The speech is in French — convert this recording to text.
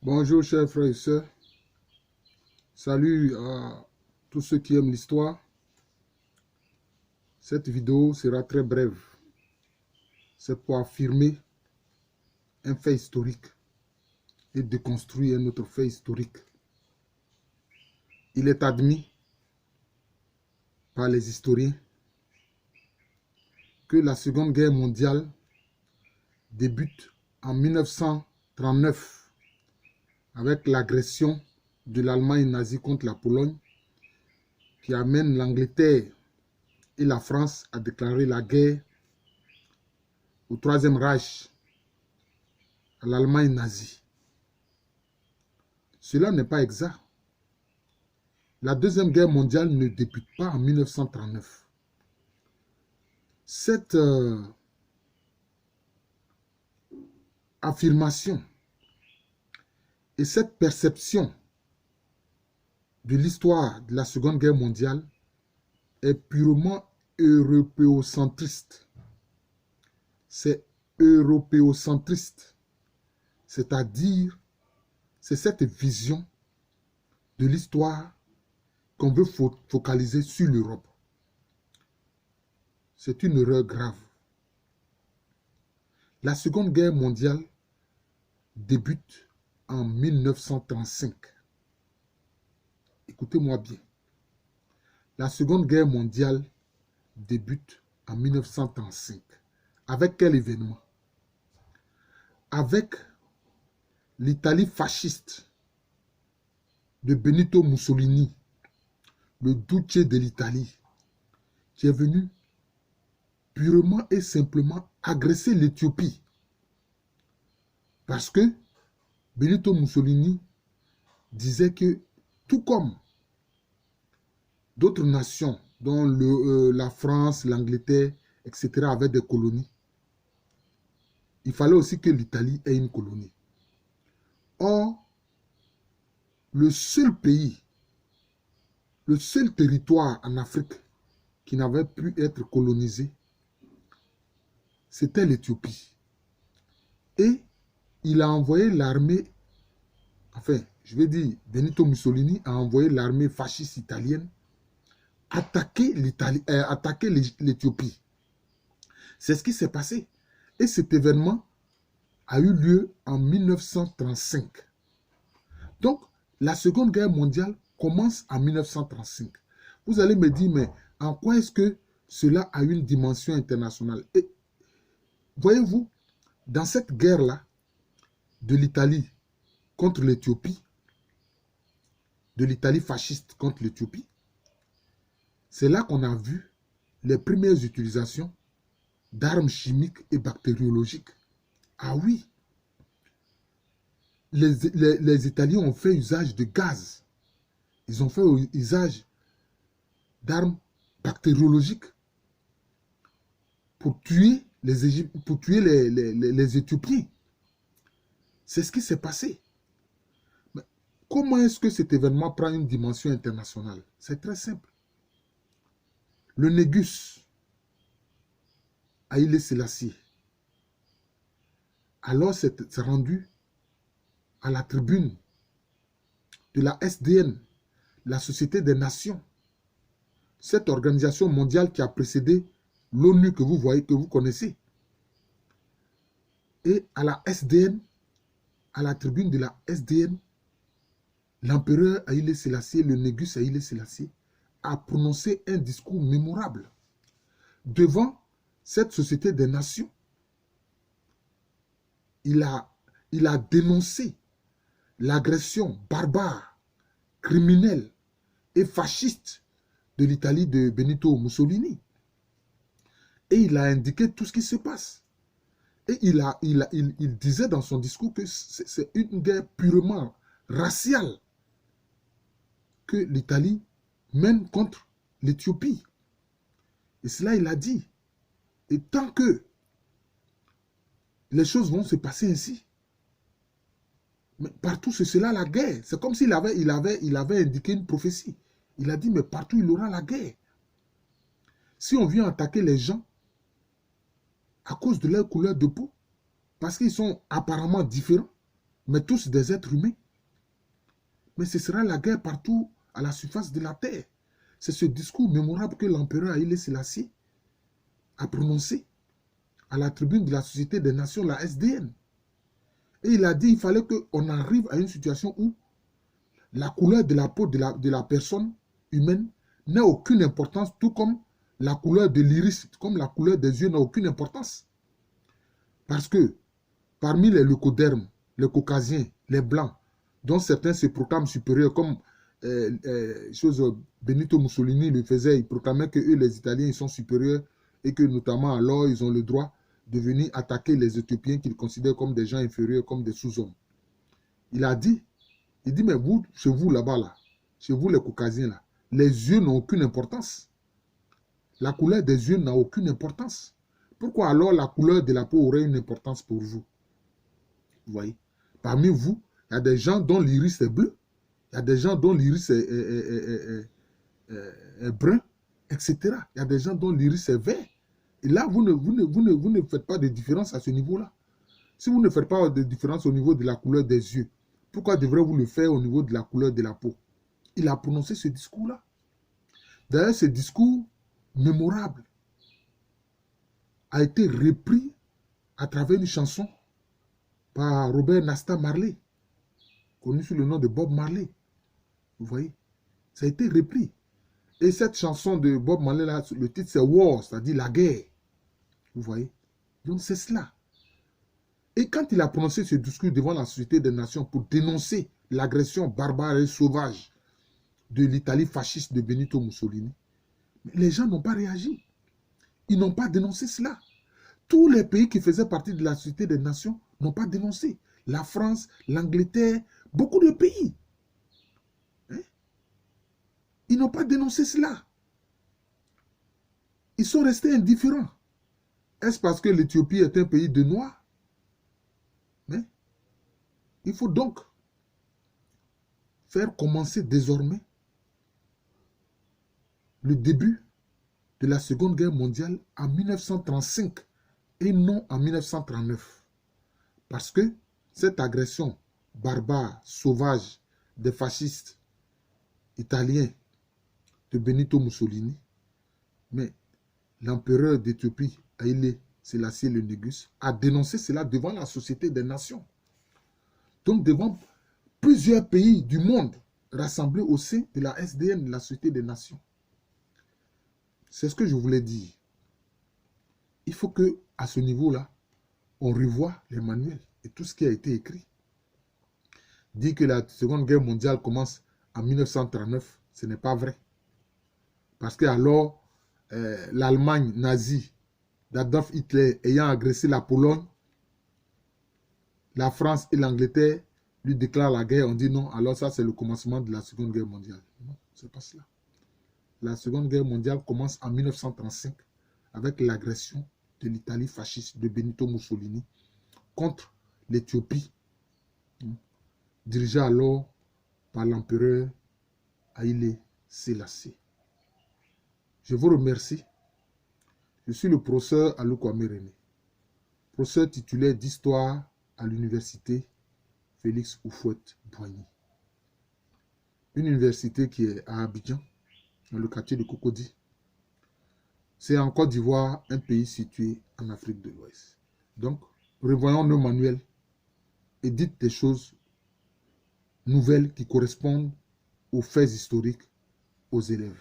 Bonjour chers frères et sœurs, salut à tous ceux qui aiment l'histoire. Cette vidéo sera très brève. C'est pour affirmer un fait historique et déconstruire un autre fait historique. Il est admis par les historiens que la Seconde Guerre mondiale débute en 1939 avec l'agression de l'Allemagne nazie contre la Pologne qui amène l'Angleterre et la France à déclarer la guerre au Troisième Reich, à l'Allemagne nazie. Cela n'est pas exact. La Deuxième Guerre mondiale ne débute pas en 1939. Cette affirmation et cette perception de l'histoire de la Seconde Guerre mondiale est purement européocentriste. C'est européocentriste, c'est-à-dire c'est cette vision de l'histoire qu'on veut focaliser sur l'Europe. C'est une erreur grave. La Seconde Guerre mondiale débute en 1935. Écoutez-moi bien. La Seconde Guerre mondiale débute en 1935. Avec quel événement? Avec l'Italie fasciste de Benito Mussolini, le duce de l'Italie, qui est venu purement et simplement agresser l'Éthiopie. Parce que Benito Mussolini disait que tout comme d'autres nations, dont la France, l'Angleterre, etc., avaient des colonies, il fallait aussi que l'Italie ait une colonie. Or, le seul pays, le seul territoire en Afrique qui n'avait pu être colonisé, c'était l'Éthiopie. Et il a envoyé l'armée, enfin, je vais dire, Benito Mussolini a envoyé l'armée fasciste italienne attaquer l'Éthiopie. C'est ce qui s'est passé. Et cet événement a eu lieu en 1935. Donc, la Seconde Guerre mondiale commence en 1935. Vous allez me dire, mais en quoi est-ce que cela a une dimension internationale? Et voyez-vous, dans cette guerre-là, de l'Italie contre l'Éthiopie, de l'Italie fasciste contre l'Éthiopie, c'est là qu'on a vu les premières utilisations d'armes chimiques et bactériologiques. Ah oui, les Italiens ont fait usage de gaz. Ils ont fait usage d'armes bactériologiques pour tuer les Éthiopiens. C'est ce qui s'est passé. Mais comment est-ce que cet événement prend une dimension internationale? C'est très simple. Le Négus, Haïlé Sélassié, alors s'est rendu à la tribune de la SDN, la Société des Nations, cette organisation mondiale qui a précédé l'ONU que vous voyez, que vous connaissez. Et à la SDN, à la tribune de la SDN, l'empereur Haïlé Sélassié, le Négus Haïlé Sélassié, a prononcé un discours mémorable devant cette Société des Nations. Il a dénoncé l'agression barbare, criminelle et fasciste de l'Italie de Benito Mussolini. Et il a indiqué tout ce qui se passe. Et il disait dans son discours que c'est une guerre purement raciale que l'Italie mène contre l'Éthiopie. Et cela, il a dit. Et tant que les choses vont se passer ainsi, mais partout c'est cela la guerre. C'est comme s'il avait indiqué une prophétie. Il a dit, mais partout il y aura la guerre. Si on vient attaquer les gens à cause de leur couleur de peau, parce qu'ils sont apparemment différents, mais tous des êtres humains. Mais ce sera la guerre partout à la surface de la terre. C'est ce discours mémorable que l'empereur Haïlé Sélassié a prononcé à la tribune de la Société des Nations, la SDN. Et il a dit qu'il fallait qu'on arrive à une situation où la couleur de la peau de la personne humaine n'a aucune importance, tout comme la couleur de l'iris, comme la couleur des yeux n'a aucune importance. Parce que parmi les leucodermes, les caucasiens, les blancs, dont certains se proclament supérieurs, comme Benito Mussolini le faisait, il proclamait que eux, les Italiens, ils sont supérieurs et que notamment alors, ils ont le droit de venir attaquer les Éthiopiens qu'ils considèrent comme des gens inférieurs, comme des sous-hommes. Il dit, mais vous, chez vous là-bas, là, chez vous les caucasiens, là, les yeux n'ont aucune importance. La couleur des yeux n'a aucune importance. Pourquoi alors la couleur de la peau aurait une importance pour vous? Vous voyez? Parmi vous, il y a des gens dont l'iris est bleu, il y a des gens dont l'iris est brun, etc. Il y a des gens dont l'iris est vert. Et là, vous ne faites pas de différence à ce niveau-là. Si vous ne faites pas de différence au niveau de la couleur des yeux, pourquoi devrez-vous le faire au niveau de la couleur de la peau? Il a prononcé ce discours-là. D'ailleurs, ce discours mémorable a été repris à travers une chanson par Robert Nesta Marley, connu sous le nom de Bob Marley. Vous voyez? Ça a été repris. Et cette chanson de Bob Marley, là, le titre c'est War, c'est-à-dire la guerre. Vous voyez? Donc c'est cela. Et quand il a prononcé ce discours devant la Société des Nations pour dénoncer l'agression barbare et sauvage de l'Italie fasciste de Benito Mussolini, les gens n'ont pas réagi. Ils n'ont pas dénoncé cela. Tous les pays qui faisaient partie de la Société des Nations n'ont pas dénoncé. La France, l'Angleterre, beaucoup de pays. Hein? Ils n'ont pas dénoncé cela. Ils sont restés indifférents. Est-ce parce que l'Éthiopie est un pays de Noirs? Mais il faut donc faire commencer désormais le début de la Seconde Guerre mondiale en 1935 et non en 1939. Parce que cette agression barbare, sauvage des fascistes italiens de Benito Mussolini, mais l'empereur d'Éthiopie, Haïlé Sélassié le Négus, a dénoncé cela devant la Société des Nations. Donc devant plusieurs pays du monde rassemblés au sein de la SDN, la Société des Nations. C'est ce que je voulais dire. Il faut que, à ce niveau-là, on revoie les manuels et tout ce qui a été écrit. Dire que la Seconde Guerre mondiale commence en 1939, ce n'est pas vrai. Parce que alors, l'Allemagne nazie d'Adolf Hitler ayant agressé la Pologne, la France et l'Angleterre lui déclarent la guerre. On dit non, alors ça c'est le commencement de la Seconde Guerre mondiale. Non, c'est pas cela. La Seconde Guerre mondiale commence en 1935 avec l'agression de l'Italie fasciste de Benito Mussolini contre l'Éthiopie, dirigée alors par l'empereur Haïlé Sélassié. Je vous remercie. Je suis le professeur Alou Kwame René, professeur titulaire d'histoire à l'université Félix Houphouët-Boigny. Une université qui est à Abidjan, dans le quartier de Cocody. C'est en Côte d'Ivoire, un pays situé en Afrique de l'Ouest. Donc, revoyons nos manuels et dites des choses nouvelles qui correspondent aux faits historiques aux élèves.